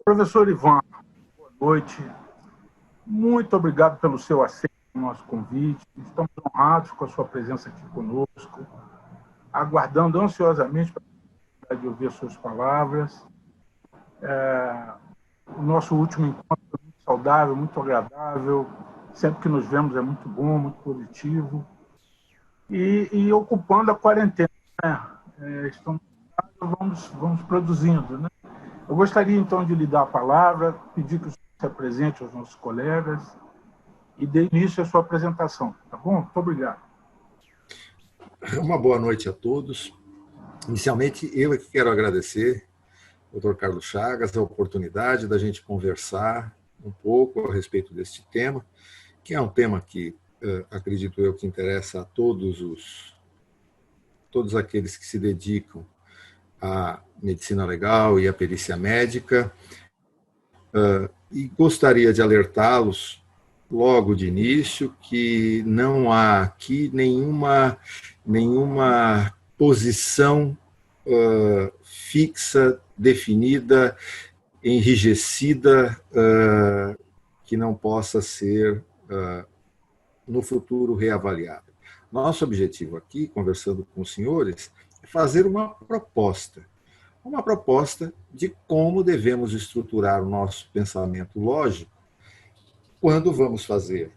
Professor Ivan, boa noite. Muito obrigado pelo seu aceite ao nosso convite. Estamos honrados com a sua presença aqui conosco, aguardando ansiosamente para ouvir as suas palavras. O nosso último encontro foi muito saudável, muito agradável. Sempre que nos vemos é muito bom, muito positivo. E ocupando a quarentena, né? Estamos vamos produzindo, né? Eu gostaria, então, de lhe dar a palavra, pedir que o senhor se apresente aos nossos colegas e dê início à sua apresentação, tá bom? Muito obrigado. Uma boa noite a todos. Inicialmente, eu é que quero agradecer ao Dr. Carlos Chagas a oportunidade da gente conversar um pouco a respeito deste tema, que é um tema que, acredito eu, que interessa a todos aqueles que se dedicam à medicina legal e à perícia médica, e gostaria de alertá-los logo de início que não há aqui nenhuma posição fixa, definida, enrijecida, que não possa ser no futuro reavaliada. Nosso objetivo aqui, conversando com os senhores, é fazer uma proposta de como devemos estruturar o nosso pensamento lógico quando vamos fazer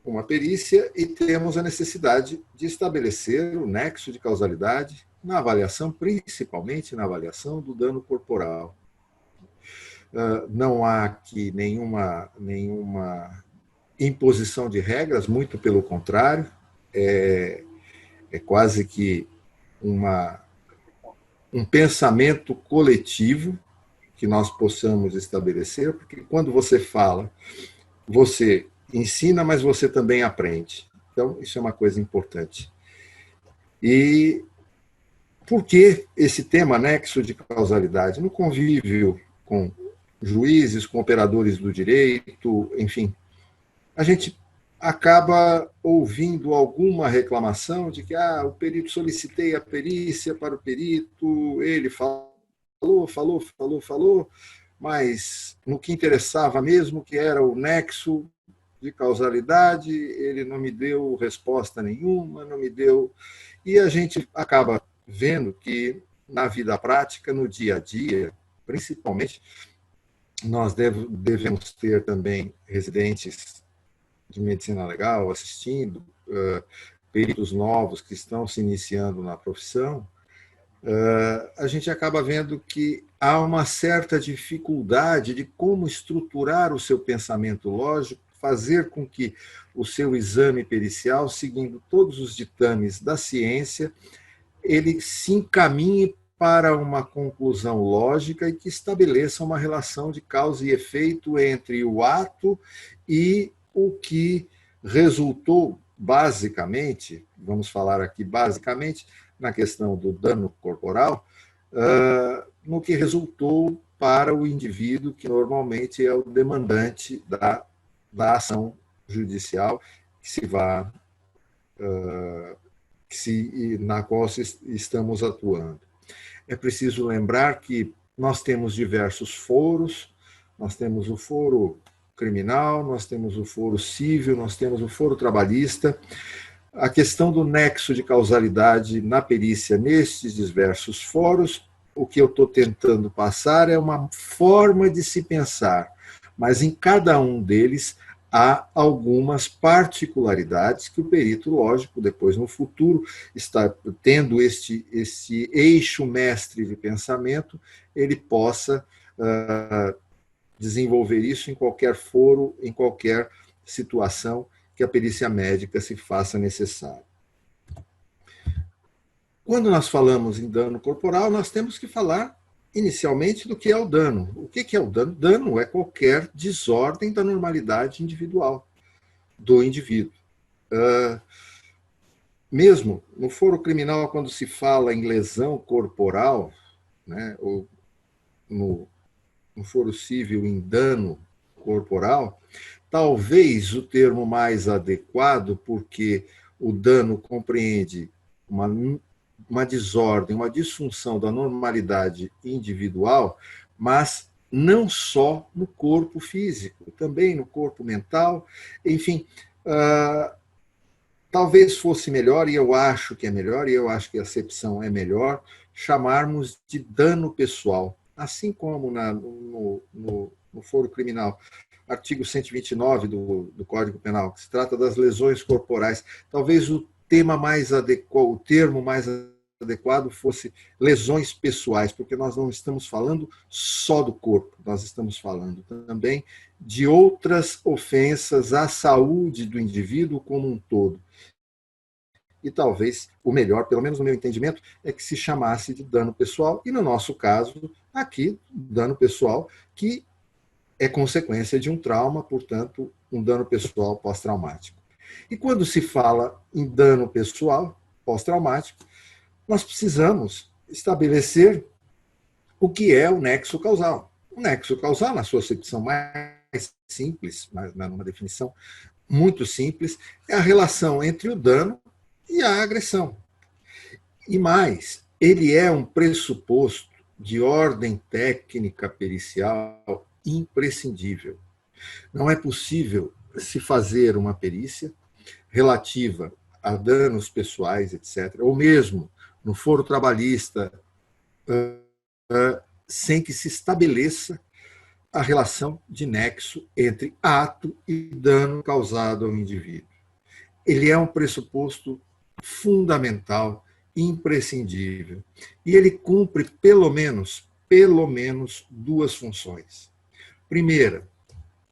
uma perícia e temos a necessidade de estabelecer o nexo de causalidade na avaliação, principalmente na avaliação do dano corporal. Não há aqui nenhuma imposição de regras, muito pelo contrário, é quase que um pensamento coletivo que nós possamos estabelecer, porque quando você fala, você ensina, mas você também aprende. Então, isso é uma coisa importante. E por que esse tema nexo de causalidade? No convívio com juízes, com operadores do direito, enfim, a gente acaba ouvindo alguma reclamação de que o perito, solicitei a perícia para o perito, ele falou, mas no que interessava mesmo, que era o nexo de causalidade, ele não me deu resposta nenhuma, não me deu... E a gente acaba vendo que, na vida prática, no dia a dia, principalmente, nós devemos ter também residentes de medicina legal assistindo, peritos novos que estão se iniciando na profissão, a gente acaba vendo que há uma certa dificuldade de como estruturar o seu pensamento lógico, fazer com que o seu exame pericial, seguindo todos os ditames da ciência, ele se encaminhe para uma conclusão lógica e que estabeleça uma relação de causa e efeito entre o ato e o que resultou, basicamente, vamos falar aqui basicamente, na questão do dano corporal, no que resultou para o indivíduo que normalmente é o demandante da ação judicial na qual estamos atuando. É preciso lembrar que nós temos diversos foros, nós temos o foro criminal, nós temos o foro civil, nós temos o foro trabalhista. A questão do nexo de causalidade na perícia nestes diversos fóruns, o que eu estou tentando passar é uma forma de se pensar, mas em cada um deles há algumas particularidades que o perito, lógico, depois no futuro, está tendo esse eixo mestre de pensamento, ele possa desenvolver isso em qualquer foro, em qualquer situação que a perícia médica se faça necessária. Quando nós falamos em dano corporal, nós temos que falar inicialmente do que é o dano. O que é o dano? Dano é qualquer desordem da normalidade individual do indivíduo. Mesmo no foro criminal, quando se fala em lesão corporal, né, ou no foro civil em dano corporal, talvez o termo mais adequado, porque o dano compreende uma desordem, uma disfunção da normalidade individual, mas não só no corpo físico, também no corpo mental, enfim, talvez fosse melhor, e eu acho que é melhor, e eu acho que a acepção é melhor, chamarmos de dano pessoal, assim como no foro criminal, artigo 129 do Código Penal, que se trata das lesões corporais. Talvez o termo mais adequado fosse lesões pessoais, porque nós não estamos falando só do corpo, nós estamos falando também de outras ofensas à saúde do indivíduo como um todo. E talvez o melhor, pelo menos no meu entendimento, é que se chamasse de dano pessoal, e no nosso caso, aqui, dano pessoal, que é consequência de um trauma, portanto, um dano pessoal pós-traumático. E quando se fala em dano pessoal pós-traumático, nós precisamos estabelecer o que é o nexo causal. O nexo causal, na sua acepção mais simples, mas numa definição muito simples, é a relação entre o dano e a agressão. E mais, ele é um pressuposto de ordem técnica pericial imprescindível. Não é possível se fazer uma perícia relativa a danos pessoais, etc., ou mesmo no foro trabalhista, sem que se estabeleça a relação de nexo entre ato e dano causado ao indivíduo. Ele é um pressuposto fundamental, imprescindível, e ele cumpre pelo menos duas funções. Primeira,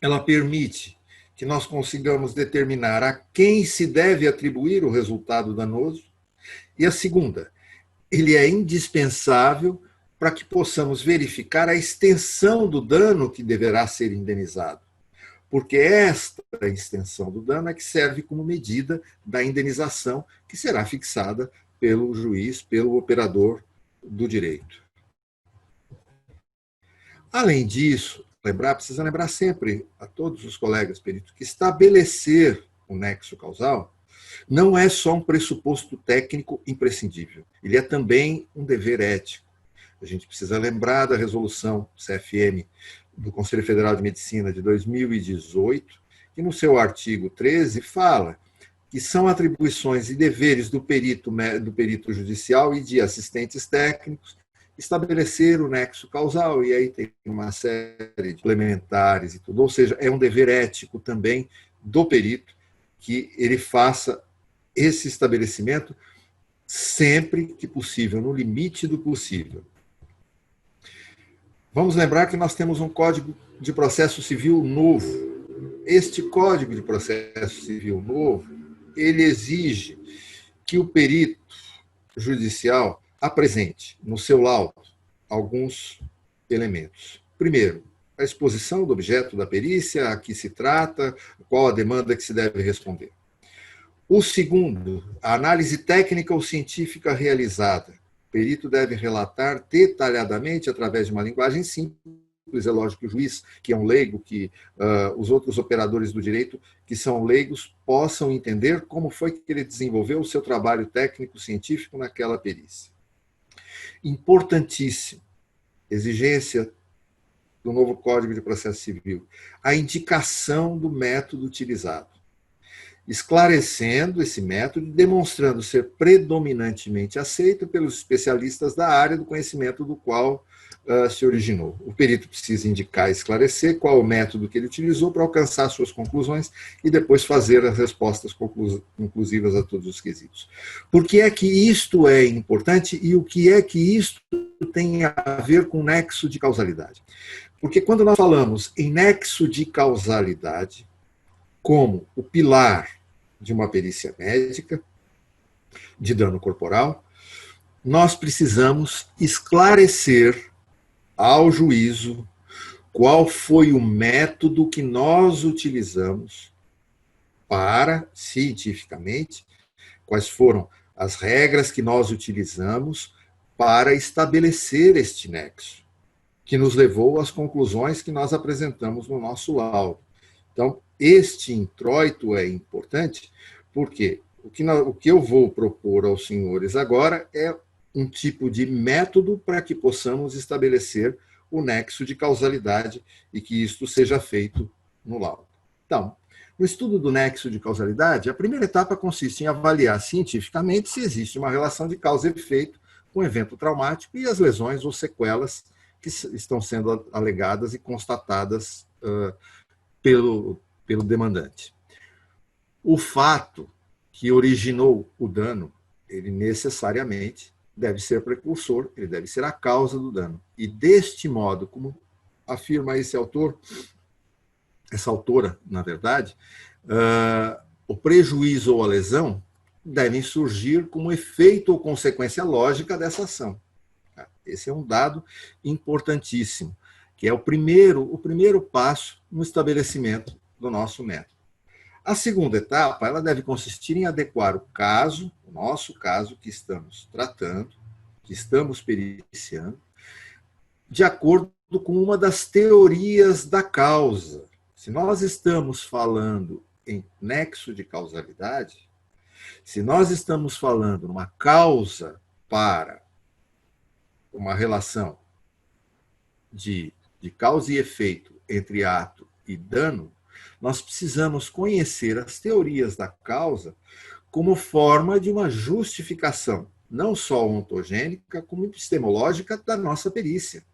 ela permite que nós consigamos determinar a quem se deve atribuir o resultado danoso. E a segunda, ele é indispensável para que possamos verificar a extensão do dano que deverá ser indenizado. Porque esta extensão do dano é que serve como medida da indenização que será fixada pelo juiz, pelo operador do direito. Além disso, precisa lembrar sempre a todos os colegas peritos que estabelecer o nexo causal não é só um pressuposto técnico imprescindível, ele é também um dever ético. A gente precisa lembrar da resolução CFM do Conselho Federal de Medicina de 2018, que no seu artigo 13 fala que são atribuições e deveres do perito judicial e de assistentes técnicos estabelecer o nexo causal, e aí tem uma série de complementares e tudo, ou seja, é um dever ético também do perito que ele faça esse estabelecimento sempre que possível, no limite do possível. Vamos lembrar que nós temos um Código de Processo Civil novo. Este Código de Processo Civil novo, ele exige que o perito judicial apresente no seu laudo alguns elementos. Primeiro, a exposição do objeto da perícia, a que se trata, qual a demanda que se deve responder. O segundo, a análise técnica ou científica realizada. O perito deve relatar detalhadamente, através de uma linguagem simples, é lógico que o juiz, que é um leigo, que os outros operadores do direito, que são leigos, possam entender como foi que ele desenvolveu o seu trabalho técnico-científico naquela perícia. Importantíssimo, exigência do novo Código de Processo Civil, a indicação do método utilizado, esclarecendo esse método e demonstrando ser predominantemente aceito pelos especialistas da área do conhecimento do qual se originou. O perito precisa indicar e esclarecer qual o método que ele utilizou para alcançar suas conclusões e depois fazer as respostas conclusivas a todos os quesitos. Por que é que isto é importante e o que é que isto tem a ver com nexo de causalidade? Porque quando nós falamos em nexo de causalidade, como o pilar de uma perícia médica, de dano corporal, nós precisamos esclarecer ao juízo qual foi o método que nós utilizamos para, cientificamente, quais foram as regras que nós utilizamos para estabelecer este nexo, que nos levou às conclusões que nós apresentamos no nosso laudo. Então, este introito é importante, porque o que eu vou propor aos senhores agora é um tipo de método para que possamos estabelecer o nexo de causalidade e que isto seja feito no laudo. Então, no estudo do nexo de causalidade, a primeira etapa consiste em avaliar cientificamente se existe uma relação de causa e efeito com o evento traumático e as lesões ou sequelas que estão sendo alegadas e constatadas pelo demandante. O fato que originou o dano, ele necessariamente deve ser precursor, ele deve ser a causa do dano. E deste modo, como afirma esse autor, essa autora, na verdade, o prejuízo ou a lesão devem surgir como efeito ou consequência lógica dessa ação. Esse é um dado importantíssimo, que é o primeiro passo no estabelecimento do nosso método. A segunda etapa, ela deve consistir em adequar o caso, o nosso caso que estamos tratando, que estamos periciando, de acordo com uma das teorias da causa. Se nós estamos falando em nexo de causalidade, se nós estamos falando numa causa para uma relação de causa e efeito entre ato e dano, nós precisamos conhecer as teorias da causa como forma de uma justificação, não só ontogênica, como epistemológica da nossa perícia.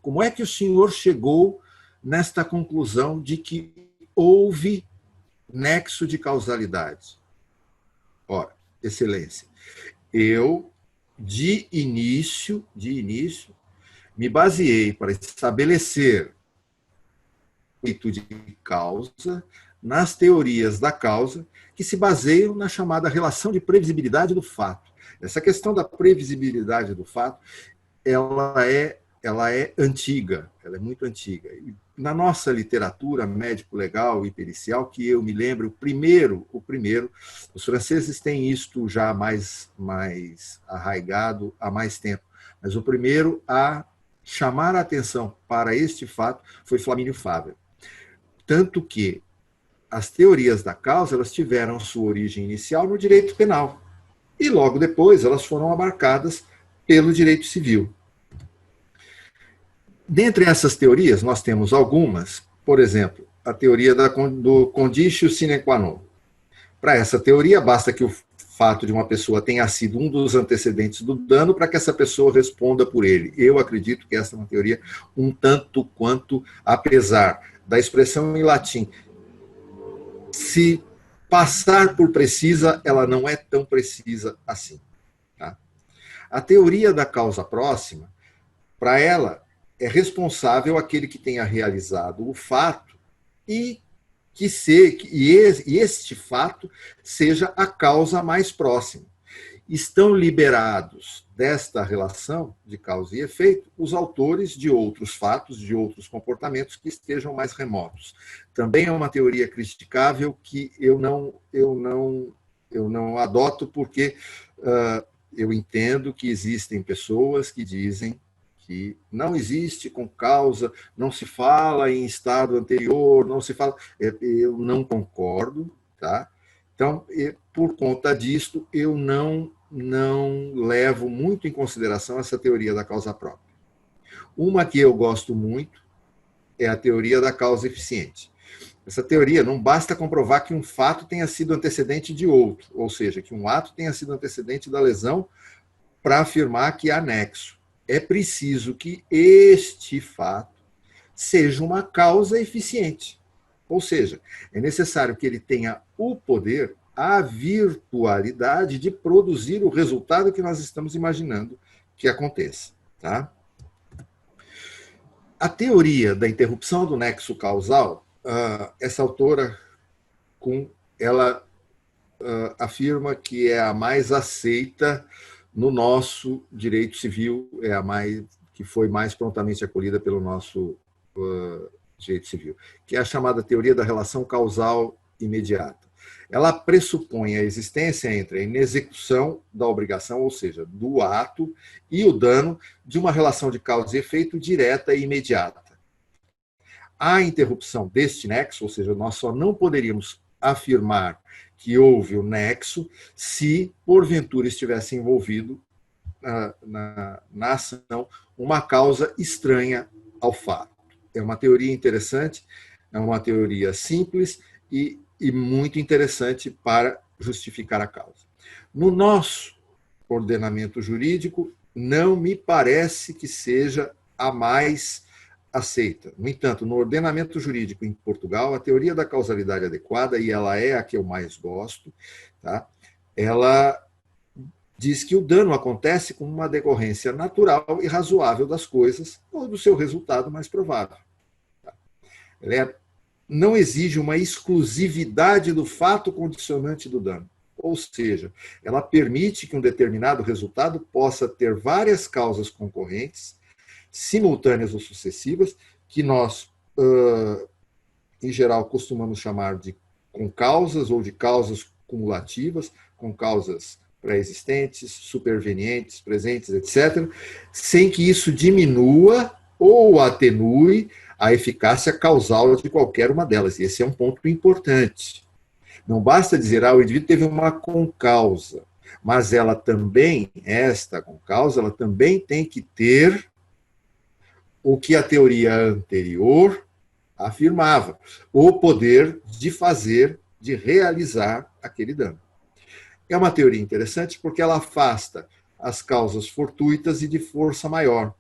Como é que o senhor chegou nesta conclusão de que houve nexo de causalidade? Ora, excelência, eu, de início, me baseei para estabelecer o efeito de causa nas teorias da causa que se baseiam na chamada relação de previsibilidade do fato. Essa questão da previsibilidade do fato, ela é antiga, ela é muito antiga. E na nossa literatura médico-legal e pericial, que eu me lembro, o primeiro, os franceses têm isto já mais arraigado há mais tempo, mas o primeiro a chamar a atenção para este fato foi Flamínio Faber. Tanto que as teorias da causa, elas tiveram sua origem inicial no direito penal e logo depois elas foram abarcadas pelo direito civil. Dentre essas teorias, nós temos algumas, por exemplo, a teoria do conditio sine qua non. Para essa teoria, basta que o fato de uma pessoa tenha sido um dos antecedentes do dano para que essa pessoa responda por ele. Eu acredito que essa é uma teoria um tanto quanto, apesar da expressão em latim, se passar por precisa, ela não é tão precisa assim. Tá? A teoria da causa próxima, para ela, é responsável aquele que tenha realizado o fato e este fato seja a causa mais próxima. Estão liberados desta relação de causa e efeito os autores de outros fatos, de outros comportamentos que estejam mais remotos. Também é uma teoria criticável que eu não adoto porque eu entendo que existem pessoas que dizem que não existe com causa, não se fala em estado anterior, não se fala... Eu não concordo, tá? Então, por conta disto, eu não levo muito em consideração essa teoria da causa própria. Uma que eu gosto muito é a teoria da causa eficiente. Essa teoria não basta comprovar que um fato tenha sido antecedente de outro, ou seja, que um ato tenha sido antecedente da lesão para afirmar que há nexo. É preciso que este fato seja uma causa eficiente. Ou seja, é necessário que ele tenha o poder, a virtualidade de produzir o resultado que nós estamos imaginando que aconteça. Tá? A teoria da interrupção do nexo causal, essa autora ela afirma que é a mais aceita no nosso direito civil, é a que foi mais prontamente acolhida pelo nosso direito civil, que é a chamada teoria da relação causal imediata. Ela pressupõe a existência entre a inexecução da obrigação, ou seja, do ato, e o dano de uma relação de causa e efeito direta e imediata. A interrupção deste nexo, ou seja, nós só não poderíamos afirmar que houve o nexo se, porventura, estivesse envolvido na ação uma causa estranha ao fato. É uma teoria interessante, é uma teoria simples e muito interessante para justificar a causa. No nosso ordenamento jurídico, não me parece que seja a mais aceita. No entanto, no ordenamento jurídico em Portugal, a teoria da causalidade adequada, e ela é a que eu mais gosto, tá? Ela diz que o dano acontece como uma decorrência natural e razoável das coisas ou do seu resultado mais provável. Ela não exige uma exclusividade do fato condicionante do dano. Ou seja, ela permite que um determinado resultado possa ter várias causas concorrentes, simultâneas ou sucessivas, que nós, em geral, costumamos chamar de concausas ou de causas cumulativas, concausas pré-existentes, supervenientes, presentes, etc., sem que isso diminua ou atenue a eficácia causal de qualquer uma delas. E esse é um ponto importante. Não basta dizer, o indivíduo teve uma concausa, mas ela também, esta concausa, ela também tem que ter o que a teoria anterior afirmava, o poder de fazer, de realizar aquele dano. É uma teoria interessante porque ela afasta as causas fortuitas e de força maior.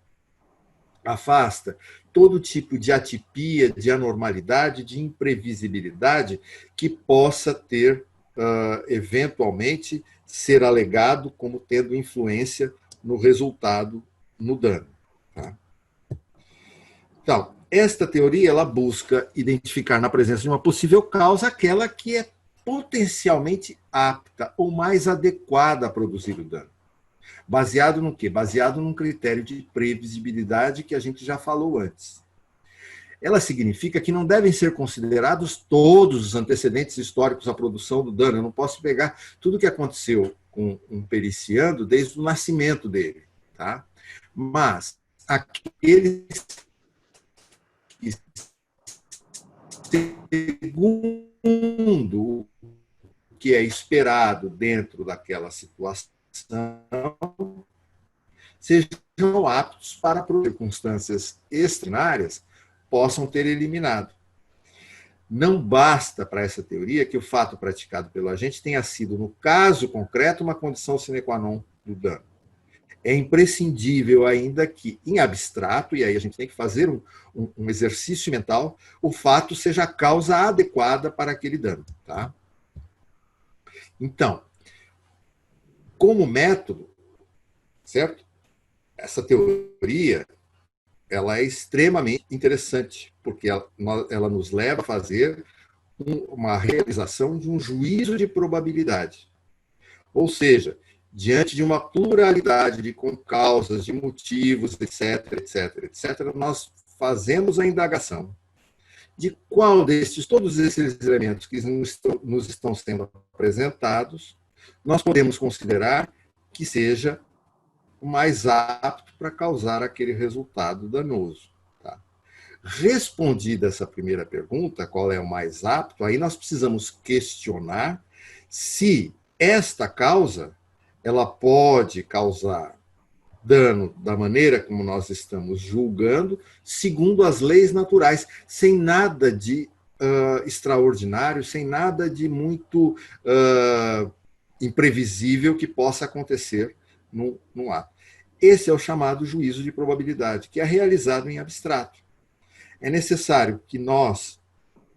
Afasta todo tipo de atipia, de anormalidade, de imprevisibilidade que possa ter, eventualmente, ser alegado como tendo influência no resultado, no dano. Tá? Então, esta teoria ela busca identificar na presença de uma possível causa aquela que é potencialmente apta ou mais adequada a produzir o dano. Baseado no quê? Baseado num critério de previsibilidade que a gente já falou antes. Ela significa que não devem ser considerados todos os antecedentes históricos à produção do dano. Eu não posso pegar tudo o que aconteceu com um periciando desde o nascimento dele. Tá? Mas aqueles que, segundo o que é esperado dentro daquela situação, sejam aptos para, por circunstâncias extraordinárias, possam ter eliminado. Não basta para essa teoria que o fato praticado pelo agente tenha sido, no caso concreto, uma condição sine qua non do dano. É imprescindível ainda que, em abstrato, e aí a gente tem que fazer um exercício mental, o fato seja a causa adequada para aquele dano. Tá? Então, como método, certo? Essa teoria ela é extremamente interessante, porque ela nos leva a fazer uma realização de um juízo de probabilidade. Ou seja, diante de uma pluralidade de causas, de motivos, etc., etc., etc., nós fazemos a indagação de qual todos esses elementos que nos estão sendo apresentados, nós podemos considerar que seja o mais apto para causar aquele resultado danoso. Tá? Respondida essa primeira pergunta, qual é o mais apto, aí nós precisamos questionar se esta causa ela pode causar dano da maneira como nós estamos julgando, segundo as leis naturais, sem nada de extraordinário, sem nada de muito imprevisível que possa acontecer no ato. Esse é o chamado juízo de probabilidade, que é realizado em abstrato. É necessário que nós,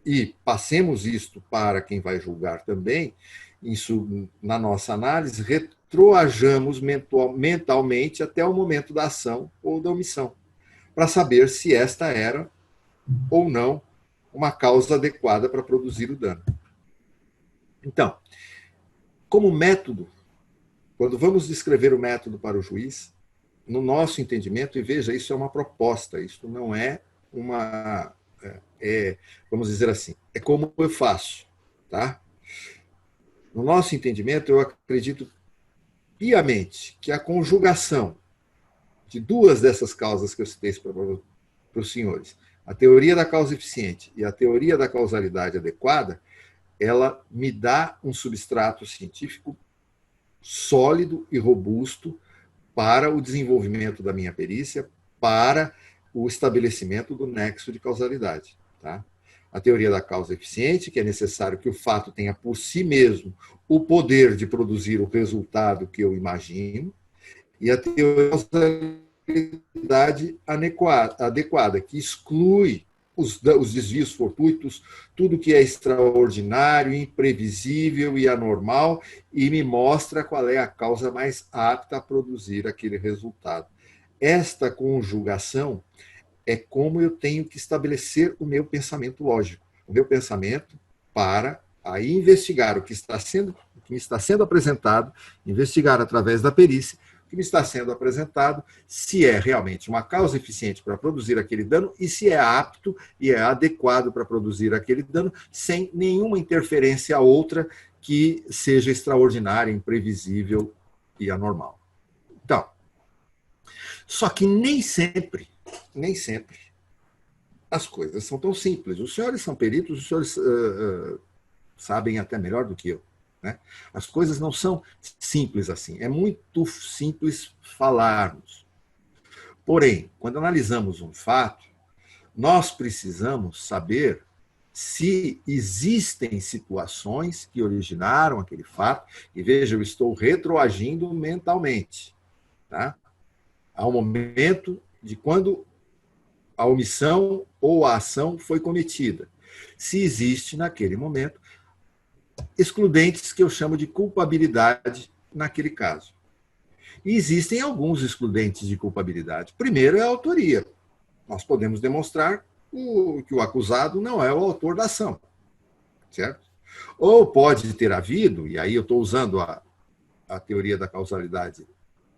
e passemos isto para quem vai julgar também, isso na nossa análise, retroajamos mentalmente até o momento da ação ou da omissão, para saber se esta era ou não uma causa adequada para produzir o dano. Então, como método, quando vamos descrever o método para o juiz, no nosso entendimento, e veja, isso é uma proposta, isso não é uma, vamos dizer assim, é como eu faço, tá? No nosso entendimento, eu acredito piamente que a conjugação de duas dessas causas que eu citei para os senhores, a teoria da causa eficiente e a teoria da causalidade adequada, ela me dá um substrato científico sólido e robusto para o desenvolvimento da minha perícia, para o estabelecimento do nexo de causalidade. Tá? A teoria da causa eficiente, que é necessário que o fato tenha por si mesmo o poder de produzir o resultado que eu imagino, e a teoria da causalidade adequada, que exclui os desvios fortuitos, tudo que é extraordinário, imprevisível e anormal, e me mostra qual é a causa mais apta a produzir aquele resultado. Esta conjugação é como eu tenho que estabelecer o meu pensamento lógico, o meu pensamento para aí investigar o que me está sendo apresentado, investigar através da perícia o que me está sendo apresentado, se é realmente uma causa eficiente para produzir aquele dano e se é apto e é adequado para produzir aquele dano sem nenhuma interferência outra que seja extraordinária, imprevisível e anormal. Então, só que nem sempre as coisas são tão simples. Os senhores são peritos, os senhores sabem até melhor do que eu. Né? As coisas não são simples assim. É muito simples falarmos. Porém, quando analisamos um fato, nós precisamos saber se existem situações que originaram aquele fato. E veja, eu estou retroagindo mentalmente. Tá? Ao momento de quando a omissão ou a ação foi cometida. Se existe, naquele momento, excludentes que eu chamo de culpabilidade naquele caso. E existem alguns excludentes de culpabilidade. Primeiro é a autoria. Nós podemos demonstrar que o acusado não é o autor da ação. Certo? Ou pode ter havido, e aí eu estou usando a teoria da causalidade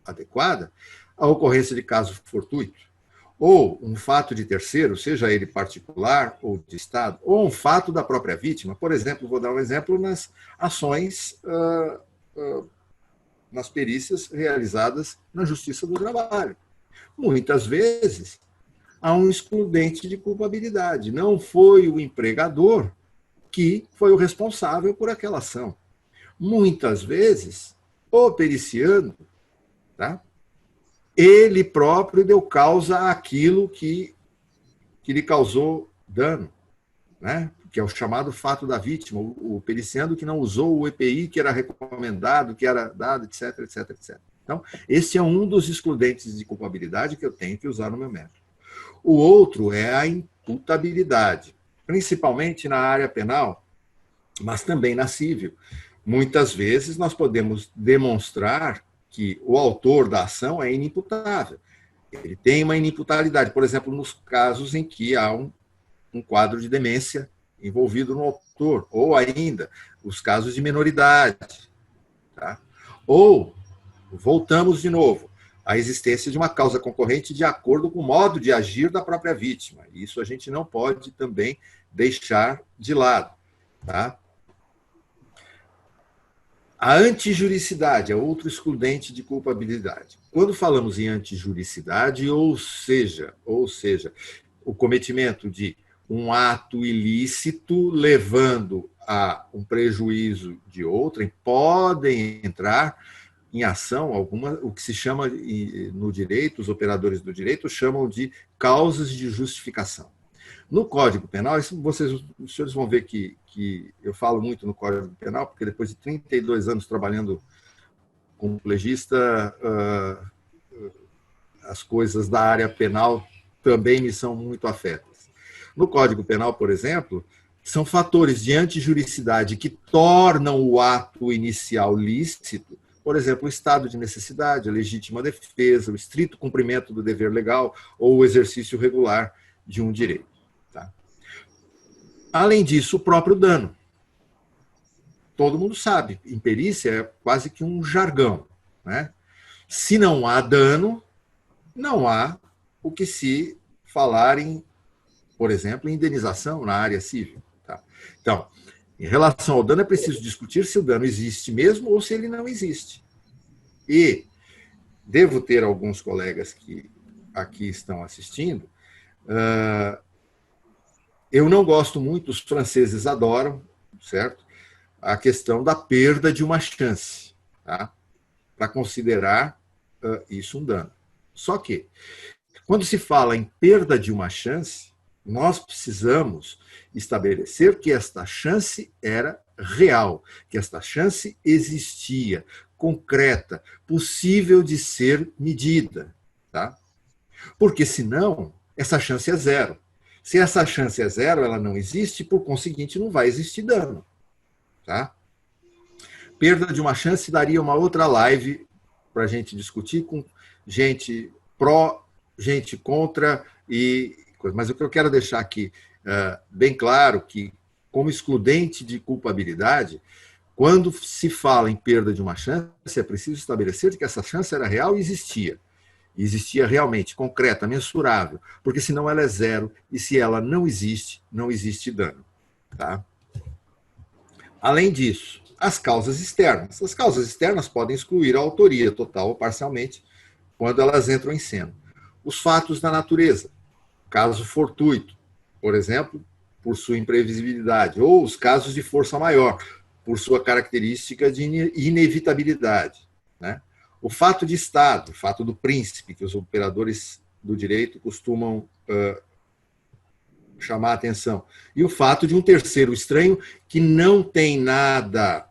adequada, a ocorrência de caso fortuito, ou um fato de terceiro, seja ele particular ou de Estado, ou um fato da própria vítima. Por exemplo, vou dar um exemplo nas ações, nas perícias realizadas na Justiça do Trabalho. Muitas vezes, há um excludente de culpabilidade. Não foi o empregador que foi o responsável por aquela ação. Muitas vezes, o periciano, tá? Ele próprio deu causa àquilo que lhe causou dano, né? Que é o chamado fato da vítima, o periciando que não usou o EPI que era recomendado, que era dado, etc, etc, etc. Então, esse é um dos excludentes de culpabilidade que eu tenho que usar no meu método. O outro é a imputabilidade, principalmente na área penal, mas também na civil. Muitas vezes nós podemos demonstrar que o autor da ação é inimputável. Ele tem uma inimputabilidade, por exemplo, nos casos em que há um quadro de demência envolvido no autor, ou ainda os casos de minoridade. Tá? Ou, voltamos de novo, à existência de uma causa concorrente de acordo com o modo de agir da própria vítima. Isso a gente não pode também deixar de lado. Tá? A antijuricidade é outro excludente de culpabilidade. Quando falamos em antijuricidade, ou seja, o cometimento de um ato ilícito levando a um prejuízo de outrem, podem entrar em ação alguma, o que se chama no direito, os operadores do direito chamam de causas de justificação. No Código Penal, os senhores vão ver que eu falo muito no Código Penal, porque depois de 32 anos trabalhando como legista, as coisas da área penal também me são muito afetas. No Código Penal, por exemplo, são fatores de antijuricidade que tornam o ato inicial lícito, por exemplo, o estado de necessidade, a legítima defesa, o estrito cumprimento do dever legal ou o exercício regular de um direito. Além disso, o próprio dano. Todo mundo sabe, em perícia é quase que um jargão. Né? Se não há dano, não há o que se falar em, por exemplo, indenização na área civil. Tá? Então, em relação ao dano, é preciso discutir se o dano existe mesmo ou se ele não existe. E devo ter alguns colegas que aqui estão assistindo. Eu não gosto muito, os franceses adoram, certo? A questão da perda de uma chance, tá? Para considerar isso um dano. Só que, Quando se fala em perda de uma chance, nós precisamos estabelecer que esta chance era real, que esta chance existia, concreta, possível de ser medida. Tá? Porque, senão, essa chance é zero. Se essa chance é zero, ela não existe, por conseguinte, não vai existir dano. Tá? Perda de uma chance daria uma outra live para a gente discutir com gente pró, gente contra e coisa. Mas o que eu quero deixar aqui bem claro que, como excludente de culpabilidade, quando se fala em perda de uma chance, é preciso estabelecer que essa chance era real e existia. E existia realmente, concreta, mensurável, porque senão ela é zero, e se ela não existe, não existe dano. Tá? Além disso, as causas externas. As causas externas podem excluir a autoria total ou parcialmente quando elas entram em cena. Os fatos da natureza, caso fortuito, por exemplo, por sua imprevisibilidade, ou os casos de força maior, por sua característica de inevitabilidade. Né? O fato de Estado, o fato do príncipe, que os operadores do direito costumam chamar a atenção. E o fato de um terceiro estranho que não tem nada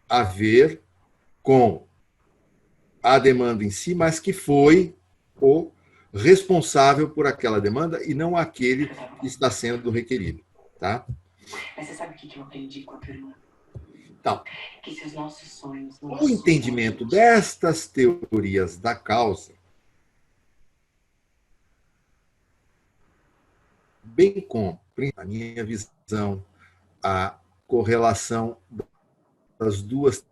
a ver com a demanda em si, mas que foi o responsável por aquela demanda e não aquele que está sendo requerido. Tá? Mas você sabe o que eu aprendi com a tua irmã? Então, que se os nossos sonhos... o entendimento destas teorias da causa, bem como, na minha visão, a correlação das duas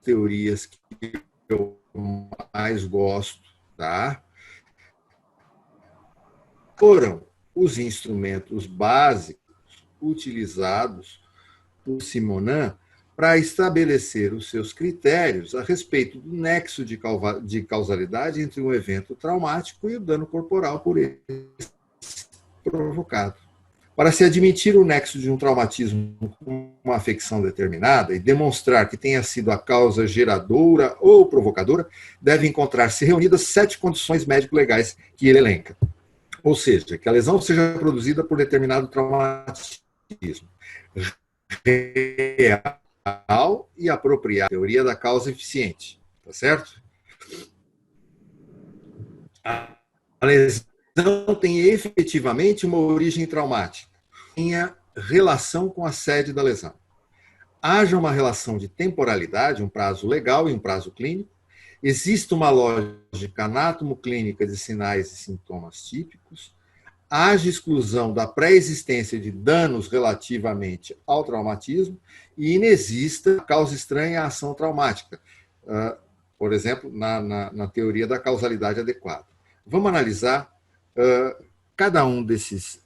teorias que eu mais gosto, tá? Foram os instrumentos básicos utilizados por Simonin para estabelecer os seus critérios a respeito do nexo de causalidade entre um evento traumático e o dano corporal por ele provocado. Para se admitir o nexo de um traumatismo com uma afecção determinada e demonstrar que tenha sido a causa geradora ou provocadora, deve encontrar-se reunidas 7 condições médico-legais que ele elenca. Ou seja, que a lesão seja produzida por determinado traumatismo real e apropriado. Teoria da causa eficiente. Tá certo? A lesão tem efetivamente uma origem traumática. Tenha relação com a sede da lesão. Haja uma relação de temporalidade, um prazo legal e um prazo clínico. Existe uma lógica anátomo-clínica de sinais e sintomas típicos. Haja exclusão da pré-existência de danos relativamente ao traumatismo e inexista causa estranha à ação traumática, por exemplo, na teoria da causalidade adequada. Vamos analisar cada um desses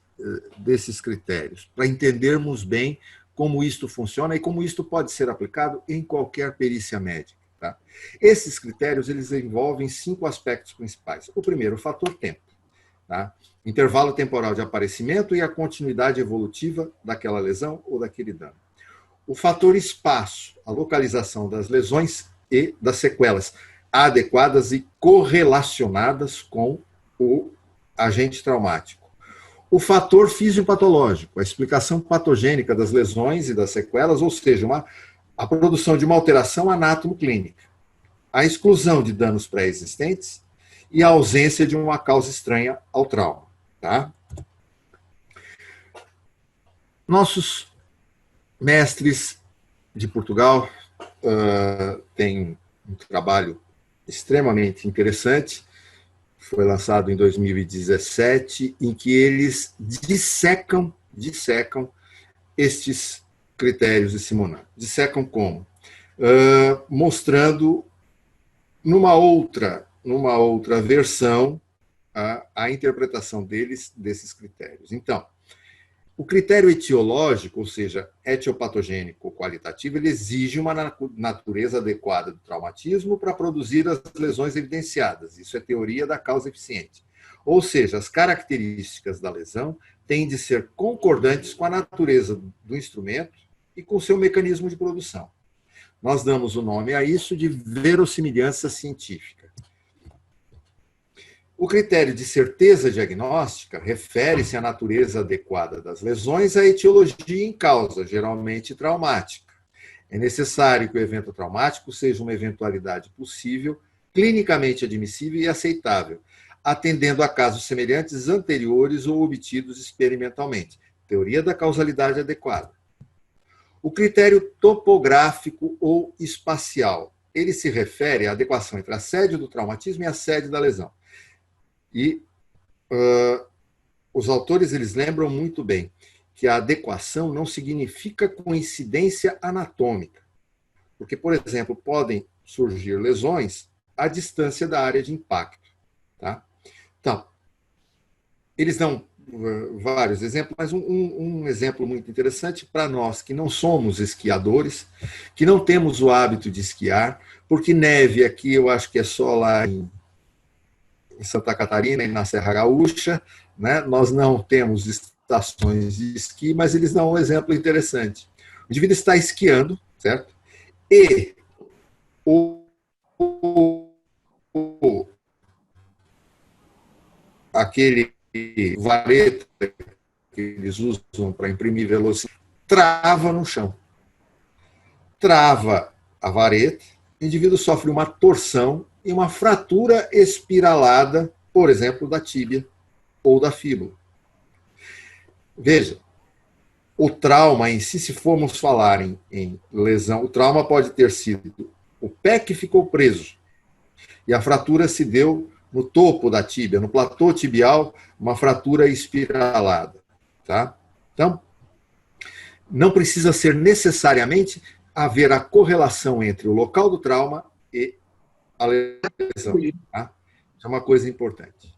critérios para entendermos bem como isto funciona e como isto pode ser aplicado em qualquer perícia médica. Tá? Esses critérios eles envolvem 5 aspectos principais. O primeiro, o fator tempo. Tá? Intervalo temporal de aparecimento e a continuidade evolutiva daquela lesão ou daquele dano. O fator espaço, a localização das lesões e das sequelas adequadas e correlacionadas com o agente traumático. O fator fisiopatológico, a explicação patogênica das lesões e das sequelas, ou seja, a produção de uma alteração anátomo-clínica. A exclusão de danos pré-existentes e a ausência de uma causa estranha ao trauma. Tá? Nossos mestres de Portugal têm um trabalho extremamente interessante, foi lançado em 2017, em que eles dissecam estes critérios de Simonin. Dissecam como? Mostrando numa outra versão a interpretação desses critérios. Então, o critério etiológico, ou seja, etiopatogênico ou qualitativo, ele exige uma natureza adequada do traumatismo para produzir as lesões evidenciadas. Isso é teoria da causa eficiente. Ou seja, as características da lesão têm de ser concordantes com a natureza do instrumento e com o seu mecanismo de produção. Nós damos o nome a isso de verossimilhança científica. O critério de certeza diagnóstica refere-se à natureza adequada das lesões à etiologia em causa, geralmente traumática. É necessário que o evento traumático seja uma eventualidade possível, clinicamente admissível e aceitável, atendendo a casos semelhantes anteriores ou obtidos experimentalmente. Teoria da causalidade adequada. O critério topográfico ou espacial. Ele se refere à adequação entre a sede do traumatismo e a sede da lesão. E os autores eles lembram muito bem que a adequação não significa coincidência anatômica. Porque, por exemplo, podem surgir lesões à distância da área de impacto. Tá? Então, eles dão vários exemplos, mas um exemplo muito interessante para nós que não somos esquiadores, que não temos o hábito de esquiar, porque neve aqui eu acho que é só lá em Santa Catarina e na Serra Gaúcha, né? Nós não temos estações de esqui, mas eles dão um exemplo interessante. O indivíduo está esquiando, certo? E aquele vareta que eles usam para imprimir velocidade trava no chão. Trava a vareta, o indivíduo sofre uma torção e uma fratura espiralada, por exemplo, da tíbia ou da fíbula. Veja, o trauma em si, se formos falar em lesão, o trauma pode ter sido o pé que ficou preso e a fratura se deu no topo da tíbia, no platô tibial, uma fratura espiralada. Tá? Então, não precisa ser necessariamente haver a correlação entre o local do trauma e a lesão. Tá? Isso é uma coisa importante.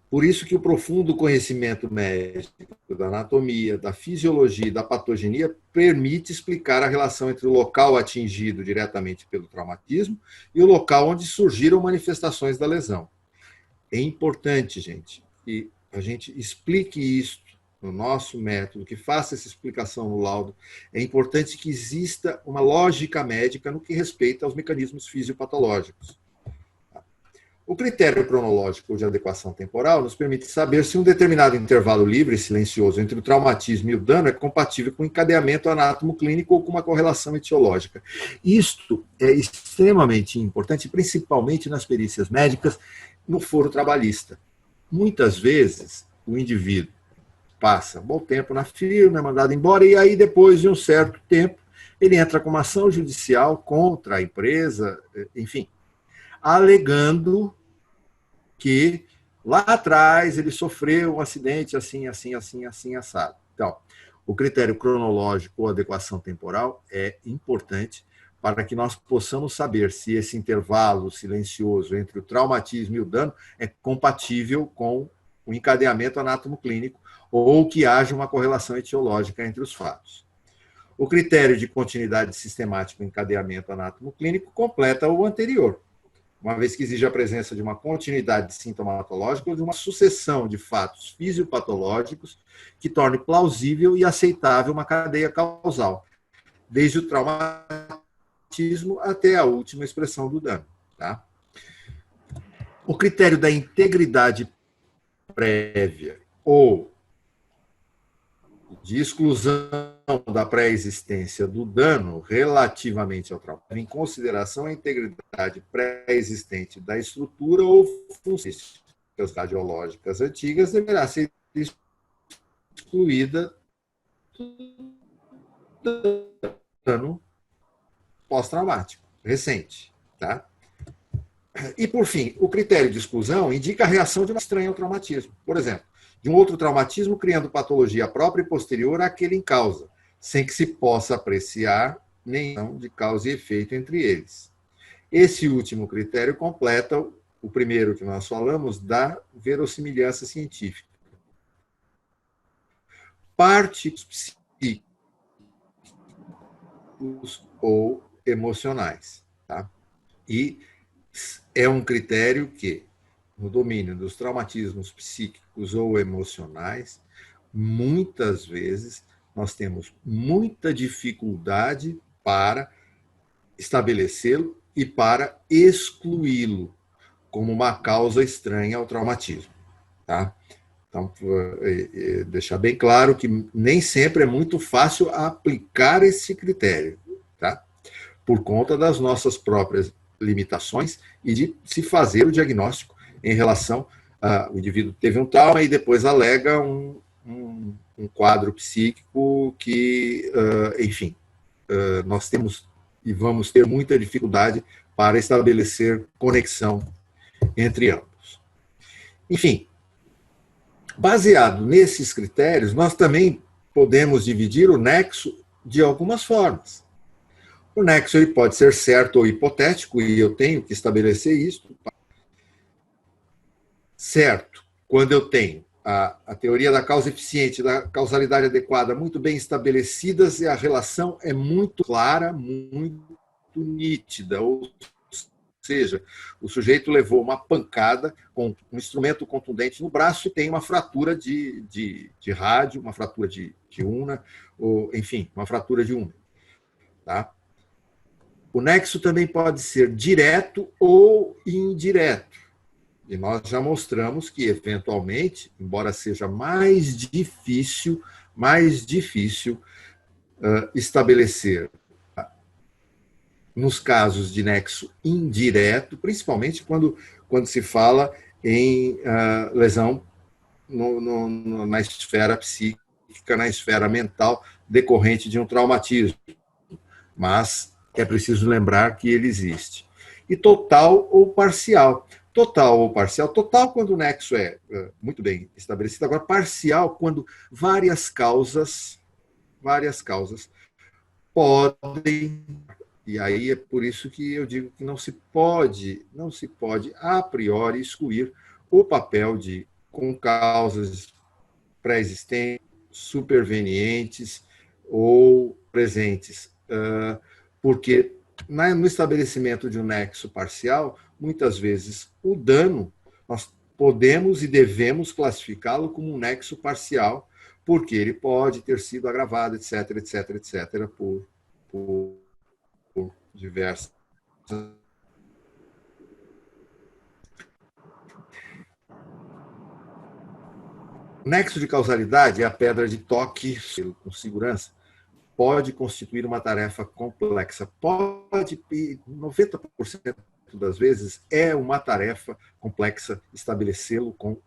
Por isso que o profundo conhecimento médico da anatomia, da fisiologia e da patogenia permite explicar a relação entre o local atingido diretamente pelo traumatismo e o local onde surgiram manifestações da lesão. É importante, gente, que a gente explique isso no nosso método, que faça essa explicação no laudo. É importante que exista uma lógica médica no que respeita aos mecanismos fisiopatológicos. O critério cronológico de adequação temporal nos permite saber se um determinado intervalo livre e silencioso entre o traumatismo e o dano é compatível com o encadeamento anátomo-clínico ou com uma correlação etiológica. Isto é extremamente importante, principalmente nas perícias médicas, no foro trabalhista. Muitas vezes, o indivíduo passa um bom tempo na firma, é mandado embora, e aí, depois de um certo tempo, ele entra com uma ação judicial contra a empresa, enfim, alegando que lá atrás ele sofreu um acidente assim, assim, assim, assim, assado. Então, o critério cronológico ou adequação temporal é importante para que nós possamos saber se esse intervalo silencioso entre o traumatismo e o dano é compatível com o encadeamento anátomo-clínico ou que haja uma correlação etiológica entre os fatos. O critério de continuidade sistemática e encadeamento anátomo-clínico completa o anterior, uma vez que exige a presença de uma continuidade sintomatológica ou de uma sucessão de fatos fisiopatológicos que torne plausível e aceitável uma cadeia causal, desde o traumatismo até a última expressão do dano. Tá? O critério da integridade prévia ou de exclusão da pré-existência do dano relativamente ao trauma, em consideração a integridade pré-existente da estrutura ou funções radiológicas antigas, deverá ser excluída do dano pós-traumático recente. Tá? E, por fim, o critério de exclusão indica a reação de uma estranha ao traumatismo. Por exemplo, de um outro traumatismo criando patologia própria e posterior àquele em causa, sem que se possa apreciar nenhum de causa e efeito entre eles. Esse último critério completa o primeiro que nós falamos da verossimilhança científica. Partes psíquicos ou emocionais. Tá? E é um critério que, no domínio dos traumatismos psíquicos ou emocionais, muitas vezes nós temos muita dificuldade para estabelecê-lo e para excluí-lo, como uma causa estranha ao traumatismo. Tá? Então, deixar bem claro que nem sempre é muito fácil aplicar esse critério, tá? Por conta das nossas próprias limitações e de se fazer o diagnóstico em relação o indivíduo teve um trauma e depois alega um quadro psíquico que, enfim, nós temos e vamos ter muita dificuldade para estabelecer conexão entre ambos. Enfim, baseado nesses critérios, nós também podemos dividir o nexo de algumas formas. O nexo ele pode ser certo ou hipotético, e eu tenho que estabelecer isso. Certo, quando eu tenho a teoria da causa eficiente, da causalidade adequada muito bem estabelecidas e a relação é muito clara, muito nítida, ou seja, o sujeito levou uma pancada com um instrumento contundente no braço e tem uma fratura de rádio, uma fratura de ulna, ou, enfim, uma fratura de ulna. Tá? O nexo também pode ser direto ou indireto. E nós já mostramos que, eventualmente, embora seja mais difícil estabelecer nos casos de nexo indireto, principalmente quando se fala em lesão na esfera psíquica, na esfera mental, decorrente de um traumatismo. Mas é preciso lembrar que ele existe. E total ou parcial. Total ou parcial. Total quando o nexo é muito bem estabelecido. Agora, parcial quando várias causas podem, e aí é por isso que eu digo que não se pode a priori excluir o papel de com causas pré-existentes, supervenientes ou presentes, porque no estabelecimento de um nexo parcial, muitas vezes o dano, nós podemos e devemos classificá-lo como um nexo parcial, porque ele pode ter sido agravado, etc., etc., etc., por diversas. O nexo de causalidade é a pedra de toque com segurança. Pode constituir uma tarefa complexa. Pode, 90% das vezes, é uma tarefa complexa estabelecê-lo com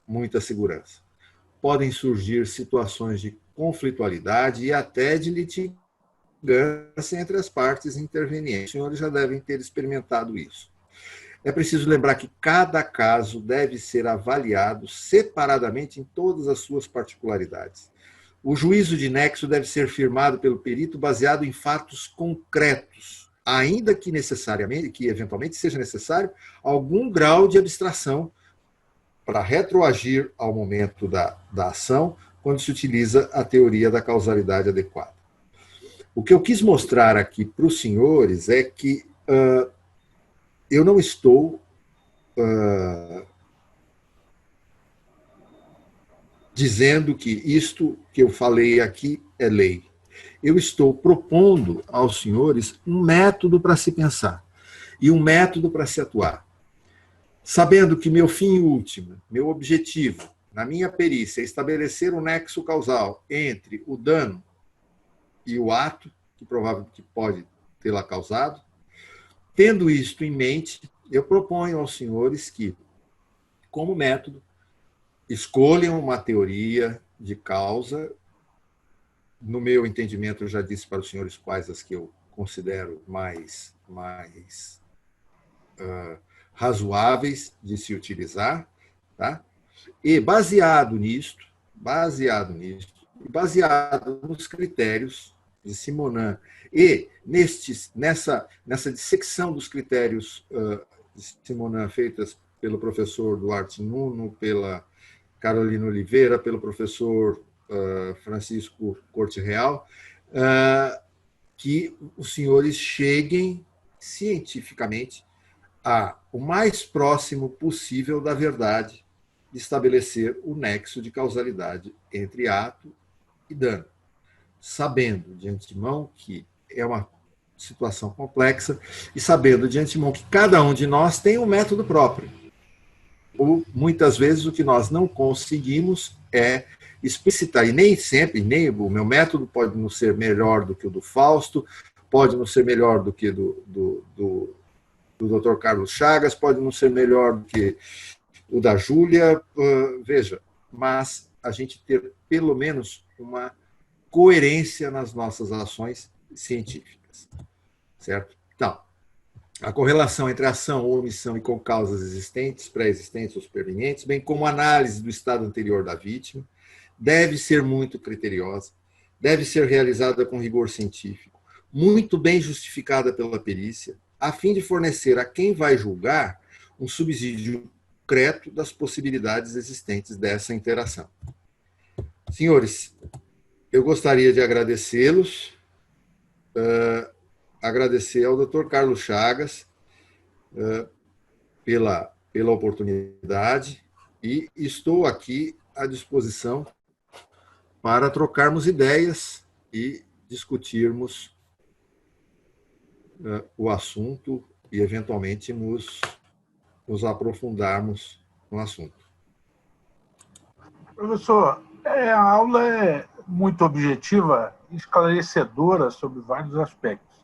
muita segurança. Podem surgir situações de conflitualidade e até de litigância entre as partes intervenientes. Os senhores já devem ter experimentado isso. É preciso lembrar que cada caso deve ser avaliado separadamente em todas as suas particularidades. O juízo de nexo deve ser firmado pelo perito baseado em fatos concretos, ainda que eventualmente seja necessário algum grau de abstração para retroagir ao momento da ação, quando se utiliza a teoria da causalidade adequada. O que eu quis mostrar aqui para os senhores é que eu não estou dizendo que isto que eu falei aqui é lei. Eu estou propondo aos senhores um método para se pensar e um método para se atuar. Sabendo que meu fim último, meu objetivo, na minha perícia, é estabelecer um nexo causal entre o dano e o ato, que provavelmente pode tê-la causado. Tendo isto em mente, eu proponho aos senhores que, como método, escolham uma teoria de causa. No meu entendimento, eu já disse para os senhores quais as que eu considero mais razoáveis de se utilizar, tá? E baseado nisto, baseado nos critérios de Simonin e nessa dissecção dos critérios de Simonin feitas pelo professor Duarte Nuno, pela Carolina Oliveira, pelo professor Francisco Corte Real, que os senhores cheguem cientificamente o mais próximo possível da verdade de estabelecer o nexo de causalidade entre ato e dano, sabendo de antemão que é uma situação complexa e sabendo de antemão que cada um de nós tem um método próprio. Ou, muitas vezes, o que nós não conseguimos é explicitar, e nem sempre, nem o meu método pode não ser melhor do que o do Fausto, pode não ser melhor do que do Dr. Carlos Chagas, pode não ser melhor do que o da Júlia, veja, mas a gente ter pelo menos uma coerência nas nossas ações científicas, certo? Então, a correlação entre ação ou omissão e com causas existentes, pré-existentes ou supervenientes, bem como análise do estado anterior da vítima, deve ser muito criteriosa, deve ser realizada com rigor científico, muito bem justificada pela perícia, a fim de fornecer a quem vai julgar um subsídio concreto das possibilidades existentes dessa interação. Senhores, eu gostaria de agradecê-los, agradecer ao Dr. Carlos Chagas pela oportunidade e estou aqui à disposição para trocarmos ideias e discutirmos o assunto e, eventualmente, nos aprofundarmos no assunto. Professor, a aula é muito objetiva e esclarecedora sobre vários aspectos.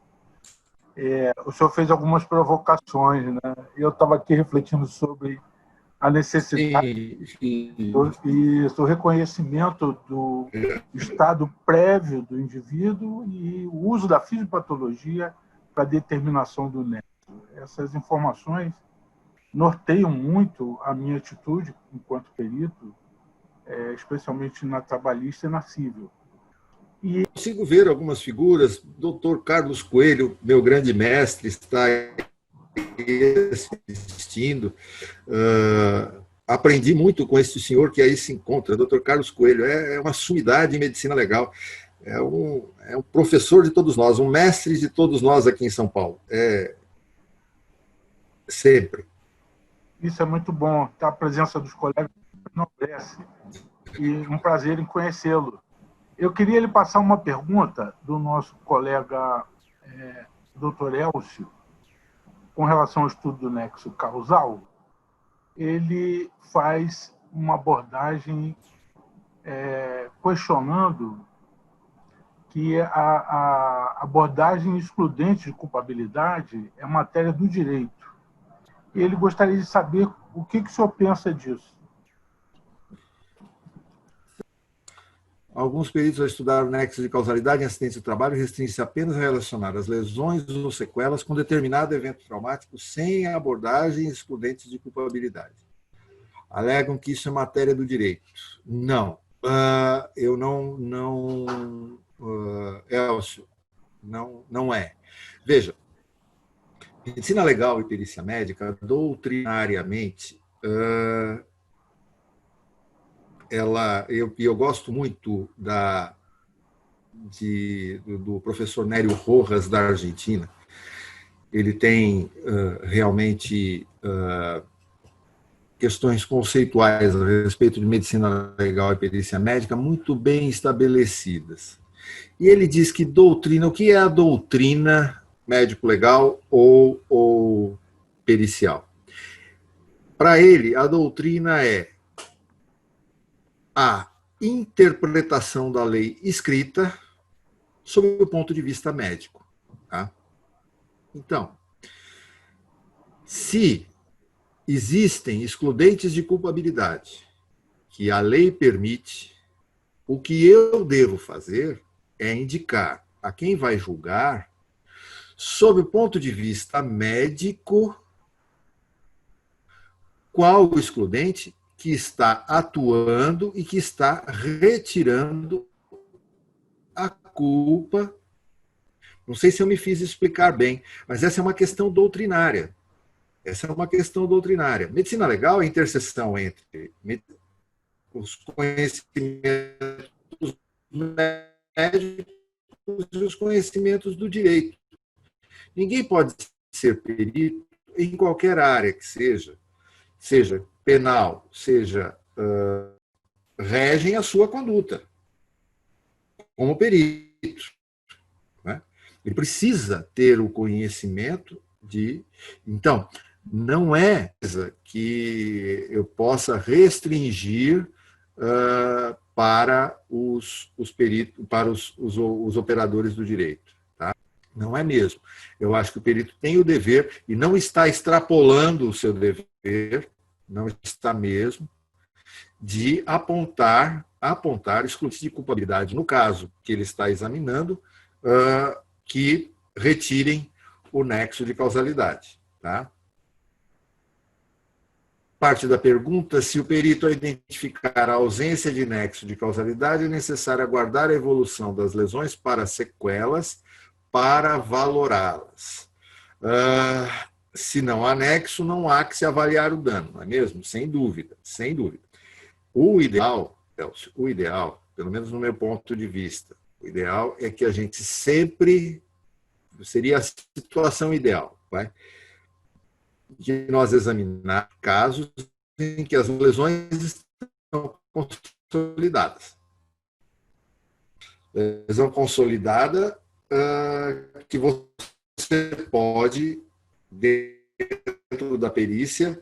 O senhor fez algumas provocações, né? Eu estava aqui refletindo sobre a necessidade e do reconhecimento do estado prévio do indivíduo e o uso da fisiopatologia para a determinação do nexo. Essas informações norteiam muito a minha atitude enquanto perito, especialmente na trabalhista e na civil. Consigo ver algumas figuras. Dr. Carlos Coelho, meu grande mestre, está assistindo. Aprendi muito com esse senhor que aí se encontra. Dr. Carlos Coelho é uma sumidade em medicina legal. É um professor de todos nós, um mestre de todos nós aqui em São Paulo. Sempre. Isso é muito bom. A presença dos colegas enobrece. E um prazer em conhecê-lo. Eu queria lhe passar uma pergunta do nosso colega Dr. Elcio, com relação ao estudo do nexo causal. Ele faz uma abordagem questionando que a abordagem excludente de culpabilidade é matéria do direito. E ele gostaria de saber o que o senhor pensa disso. Alguns peritos ao estudar o nexo de causalidade em acidentes de trabalho restringem-se apenas a relacionar as lesões ou sequelas com determinado evento traumático sem abordagens excludentes de culpabilidade. Alegam que isso é matéria do direito. Não. Eu não Elcio, não é. Veja, medicina legal e perícia médica, doutrinariamente, eu gosto muito do professor Nério Rojas, da Argentina. Ele tem realmente questões conceituais a respeito de medicina legal e perícia médica muito bem estabelecidas. E ele diz que doutrina, o que é a doutrina médico-legal ou pericial? Para ele, a doutrina é a interpretação da lei escrita sob o ponto de vista médico. Tá? Então, se existem excludentes de culpabilidade que a lei permite, o que eu devo fazer é indicar a quem vai julgar, sob o ponto de vista médico, qual o excludente que está atuando e que está retirando a culpa. Não sei se eu me fiz explicar bem, mas essa é uma questão doutrinária. Essa é uma questão doutrinária. Medicina legal é a interseção entre os conhecimentos médicos e os conhecimentos do direito. Ninguém pode ser perito em qualquer área que seja penal, seja regem a sua conduta como perito. Né? Ele precisa ter o conhecimento de... Então, não é que eu possa restringir para os peritos, para os operadores do direito. Tá? Não é mesmo. Eu acho que o perito tem o dever, e não está extrapolando o seu dever, não está mesmo, de apontar exclusivamente de culpabilidade, no caso que ele está examinando, que retirem o nexo de causalidade. Tá? Parte da pergunta, se o perito identificar a ausência de nexo de causalidade, é necessário aguardar a evolução das lesões para sequelas para valorá-las. Se não há nexo, não há que se avaliar o dano, não é mesmo? Sem dúvida, sem dúvida. O ideal, Elcio, pelo menos no meu ponto de vista, o ideal é que a gente sempre, seria a situação ideal, vai? De nós examinar casos em que as lesões estão consolidadas. Lesão consolidada que você pode, dentro da perícia,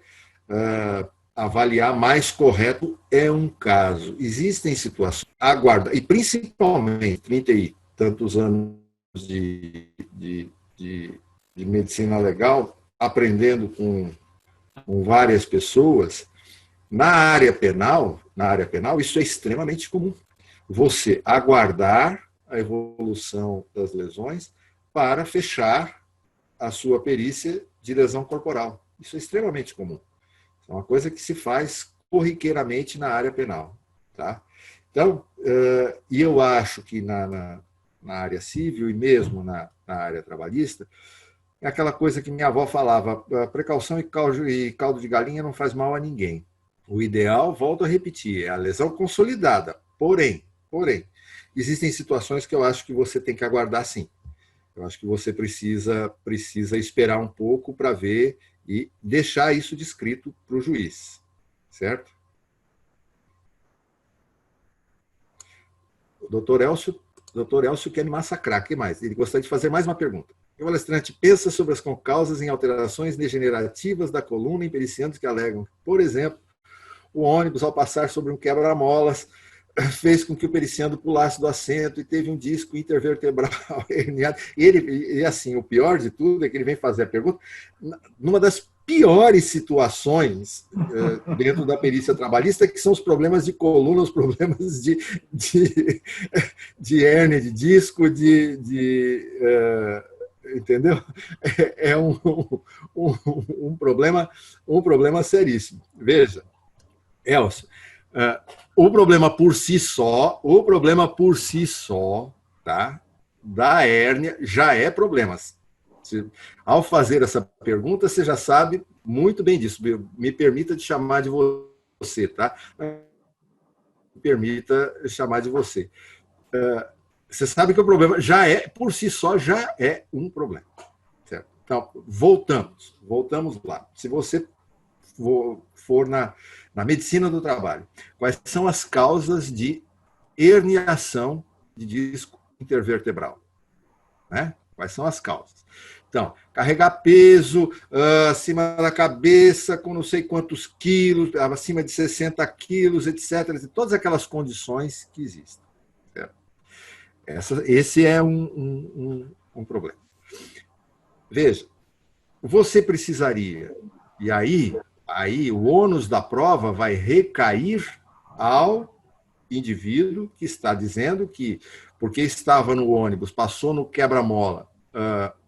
avaliar mais correto é um caso. Existem situações, aguarda, e principalmente 30 e tantos anos de medicina legal, aprendendo com várias pessoas, na área penal, isso é extremamente comum. Você aguardar a evolução das lesões para fechar a sua perícia de lesão corporal. Isso é extremamente comum. É uma coisa que se faz corriqueiramente na área penal. Tá? Então, e eu acho que na área civil e mesmo na área trabalhista, é aquela coisa que minha avó falava, precaução e caldo de galinha não faz mal a ninguém. O ideal, volto a repetir, é a lesão consolidada. Porém, existem situações que eu acho que você tem que aguardar sim. Eu acho que você precisa esperar um pouco para ver e deixar isso descrito para o juiz. Certo? O doutor Elcio quer me massacrar. O que mais? Ele gostaria de fazer mais uma pergunta. O palestrante pensa sobre as concausas em alterações degenerativas da coluna em periciantes que alegam, por exemplo, o ônibus, ao passar sobre um quebra-molas, fez com que o periciando pulasse do assento e teve um disco intervertebral herniado. E assim, o pior de tudo é que ele vem fazer a pergunta numa das piores situações dentro da perícia trabalhista, que são os problemas de coluna, os problemas de hérnia de disco, entendeu? É um problema seríssimo. Veja, Elcio, o problema por si só, tá, da hérnia já é problema. Ao fazer essa pergunta, você já sabe muito bem disso. Me permita te chamar de você, tá? Me permita chamar de você. Você sabe que o problema por si só, já é um problema. Certo? Então, voltamos lá. Se você for na medicina do trabalho, quais são as causas de herniação de disco intervertebral? Né? Quais são as causas? Então, carregar peso acima da cabeça, com não sei quantos quilos, acima de 60 quilos, etc. Todas aquelas condições que existem. Certo? Esse é um problema. Veja, você precisaria, e aí o ônus da prova vai recair ao indivíduo que está dizendo que, porque estava no ônibus, passou no quebra-mola,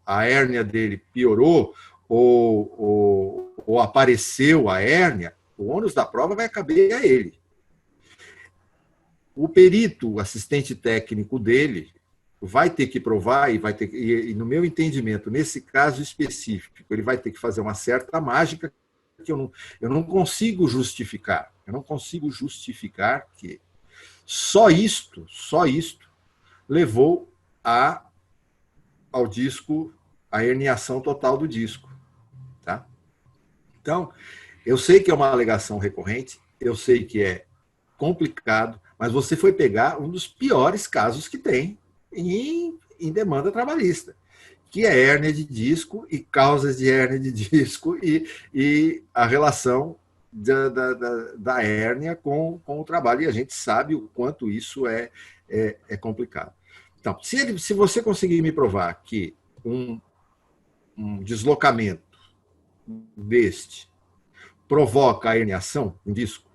a hérnia dele piorou ou apareceu a hérnia, o ônus da prova vai caber a ele. O perito, o assistente técnico dele, vai ter que provar e no meu entendimento, nesse caso específico, ele vai ter que fazer uma certa mágica que eu não consigo justificar. Eu não consigo justificar que só isto levou ao disco, à herniação total do disco. Tá? Então, eu sei que é uma alegação recorrente, eu sei que é complicado, mas você foi pegar um dos piores casos que tem em demanda trabalhista. que é hérnia de disco e causas de hérnia de disco e a relação da hérnia com o trabalho. E a gente sabe o quanto isso é complicado. Então, se você conseguir me provar que um deslocamento deste provoca a herniação em disco,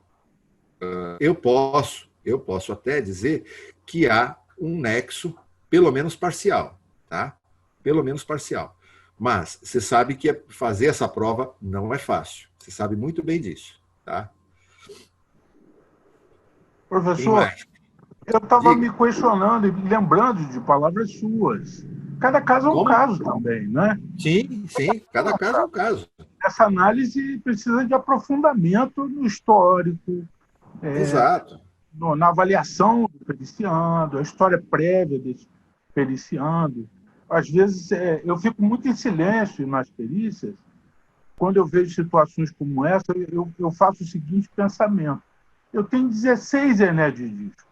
eu posso até dizer que há um nexo, pelo menos parcial, tá? Pelo menos parcial. Mas você sabe que fazer essa prova não é fácil. Você sabe muito bem disso, tá? Professor, eu estava me questionando e lembrando de palavras suas. Cada caso é um caso também, né? Sim, cada caso é um caso. Essa análise precisa de aprofundamento no histórico, Exato. na avaliação do periciando, a história prévia desse periciando. Às vezes, eu fico muito em silêncio nas perícias. Quando eu vejo situações como essa, eu faço o seguinte pensamento. Eu tenho 16 hernias de disco.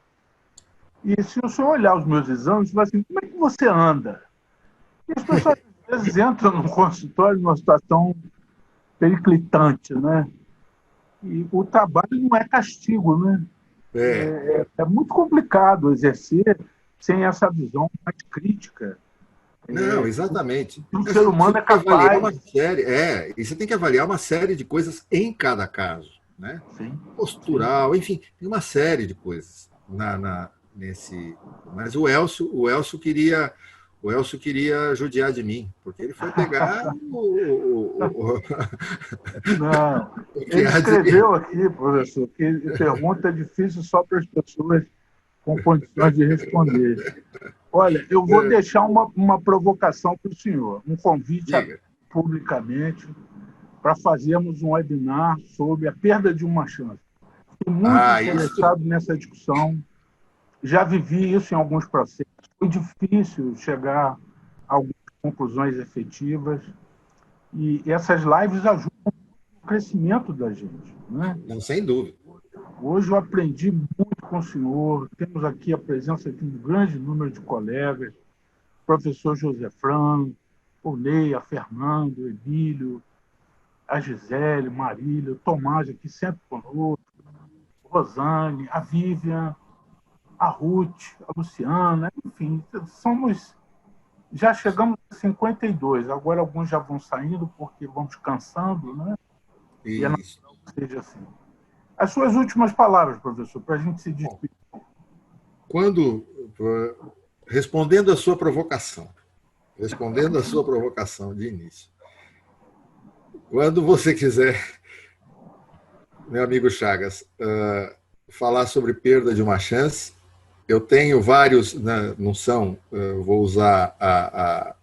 E se o senhor olhar os meus exames, você vai assim, como é que você anda? E as pessoas, às vezes, entram no consultório numa situação periclitante, né? E o trabalho não é castigo, né? É muito complicado exercer sem essa visão mais crítica. Não, exatamente. O ser humano é capaz. E você tem que avaliar uma série de coisas em cada caso, né? Sim. Postural, enfim, tem uma série de coisas nesse. Mas o Elcio queria judiar de mim, porque ele foi pegar Não. Ele escreveu aqui, professor, que pergunta é difícil só para as pessoas com condições de responder. Olha, eu vou deixar uma provocação para o senhor, um convite publicamente para fazermos um webinar sobre a perda de uma chance. Estou muito interessado nessa discussão. Já vivi isso em alguns processos. Foi difícil chegar a algumas conclusões efetivas. E essas lives ajudam no crescimento da gente, né? Não, sem dúvida. Hoje eu aprendi muito com o senhor. Temos aqui a presença de um grande número de colegas. Professor José Franco, o Ney, a Fernando, o Emílio, a Gisele, Marília, o Tomás aqui sempre conosco, Rosane, a Vivian, a Ruth, a Luciana, enfim, já chegamos a 52, agora alguns já vão saindo porque vão descansando, né? E é natural que seja assim. As suas últimas palavras, professor, para a gente se despedir. Respondendo à sua provocação de início, quando você quiser, meu amigo Chagas, falar sobre perda de uma chance, eu tenho vários, não são, vou usar a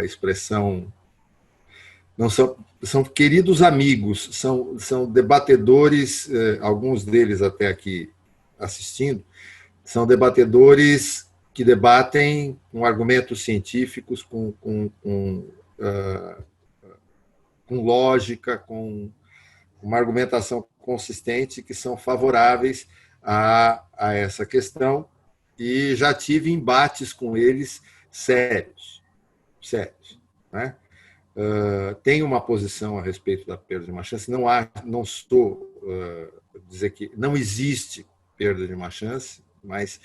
expressão, não são queridos amigos, são debatedores, alguns deles até aqui assistindo, são debatedores que debatem com argumentos científicos, com lógica, com uma argumentação consistente, que são favoráveis a essa questão, e já tive embates com eles sérios, né? Tenho uma posição a respeito da perda de uma chance, não estou dizer que não existe perda de uma chance, mas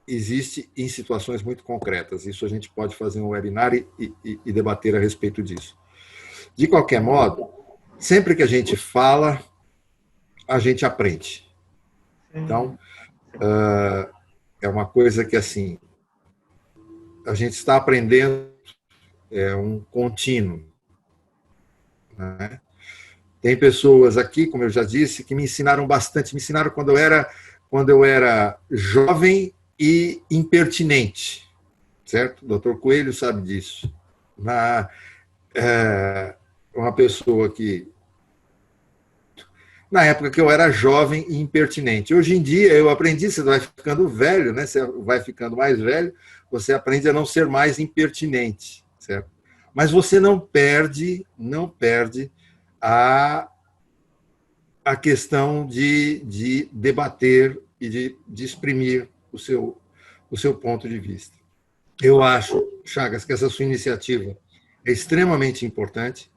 existe em situações muito concretas. Isso a gente pode fazer um webinar e debater a respeito disso. De qualquer modo, sempre que a gente fala, a gente aprende. Então, é uma coisa que, assim, a gente está aprendendo, é um contínuo, né? Tem pessoas aqui, como eu já disse, que me ensinaram bastante. Me ensinaram quando eu era jovem e impertinente, certo? O doutor Coelho sabe disso. Uma pessoa que, na época que eu era jovem e impertinente. Hoje em dia, eu aprendi, você vai ficando velho, né? Você vai ficando mais velho, você aprende a não ser mais impertinente, certo? Mas você não perde a questão de debater e de exprimir o seu ponto de vista. Eu acho, Chagas, que essa sua iniciativa é extremamente importante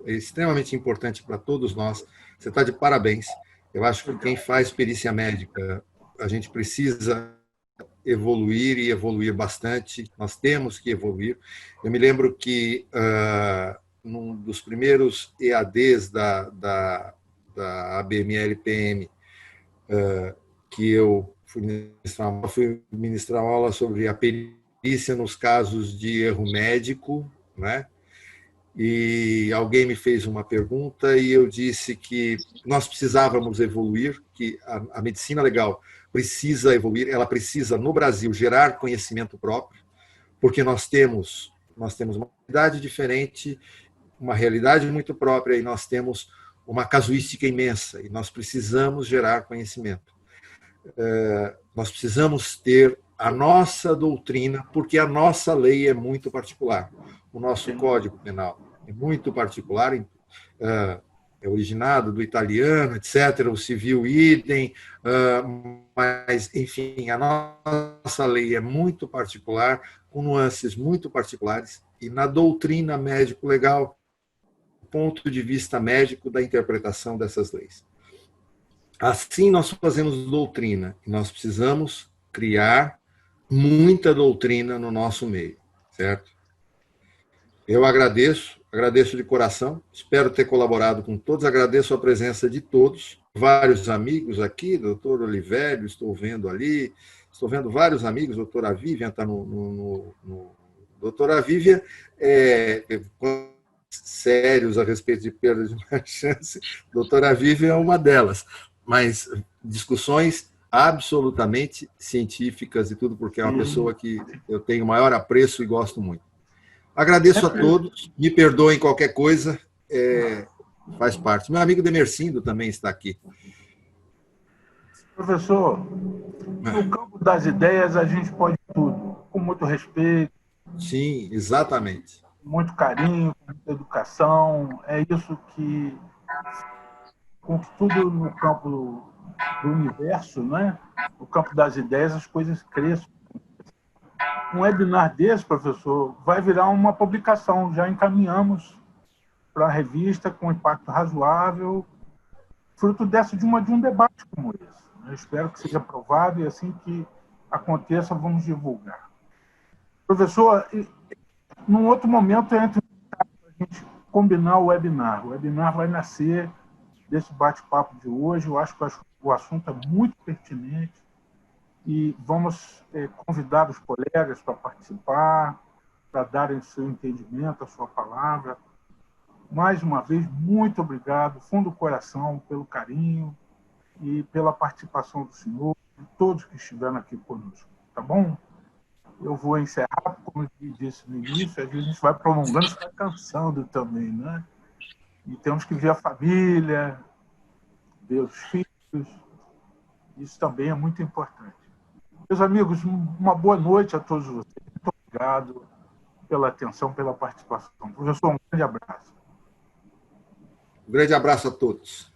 para todos nós. Você está de parabéns. Eu acho que quem faz perícia médica, a gente precisa evoluir e evoluir bastante. Nós temos que evoluir. Eu me lembro que num dos primeiros EADs da ABML-PM, que eu fui ministrar aula sobre a perícia nos casos de erro médico, né? E alguém me fez uma pergunta e eu disse que nós precisávamos evoluir, que a medicina legal precisa evoluir, ela precisa, no Brasil, gerar conhecimento próprio, porque nós temos uma realidade diferente, uma realidade muito própria, e nós temos uma casuística imensa, e nós precisamos gerar conhecimento. Nós precisamos ter a nossa doutrina, porque a nossa lei é muito particular. O nosso Código Penal é muito particular, é originado do italiano, etc., o civil idem, mas, enfim, a nossa lei é muito particular, com nuances muito particulares, e na doutrina médico-legal, ponto de vista médico da interpretação dessas leis. Assim nós fazemos doutrina, e nós precisamos criar muita doutrina no nosso meio, certo? Eu agradeço de coração, espero ter colaborado com todos, agradeço a presença de todos, vários amigos aqui, doutor Olivério, estou vendo ali, estou vendo vários amigos, doutora Vivian está doutora Vivian, sérios a respeito de perda de uma chance, doutora Vivian é uma delas, mas discussões absolutamente científicas e tudo, porque é uma pessoa que eu tenho maior apreço e gosto muito. Agradeço a todos, me perdoem qualquer coisa, faz parte. Meu amigo Demercindo também está aqui. Professor, no campo das ideias a gente pode tudo, com muito respeito. Sim, exatamente. Com muito carinho, com muita educação. É isso que, com tudo no campo do universo, né? No campo das ideias, as coisas cresçam. Um webinar desse, professor, vai virar uma publicação. Já encaminhamos para a revista com impacto razoável, fruto de um debate como esse. Eu espero que seja aprovado e assim que aconteça, vamos divulgar. Professor, num outro momento, entre a gente combinar o webinar. O webinar vai nascer desse bate-papo de hoje. Eu acho que o assunto é muito pertinente e vamos convidar os colegas para participar, para darem seu entendimento, a sua palavra. Mais uma vez, muito obrigado, fundo do coração, pelo carinho e pela participação do senhor, de todos que estiveram aqui conosco. Tá bom? Eu vou encerrar, como eu disse no início, às vezes a gente vai prolongando, fica cansando também, né? E temos que ver a família, ver os filhos. Isso também é muito importante. Meus amigos, uma boa noite a todos vocês. Muito obrigado pela atenção, pela participação. Professor, um grande abraço. Um grande abraço a todos.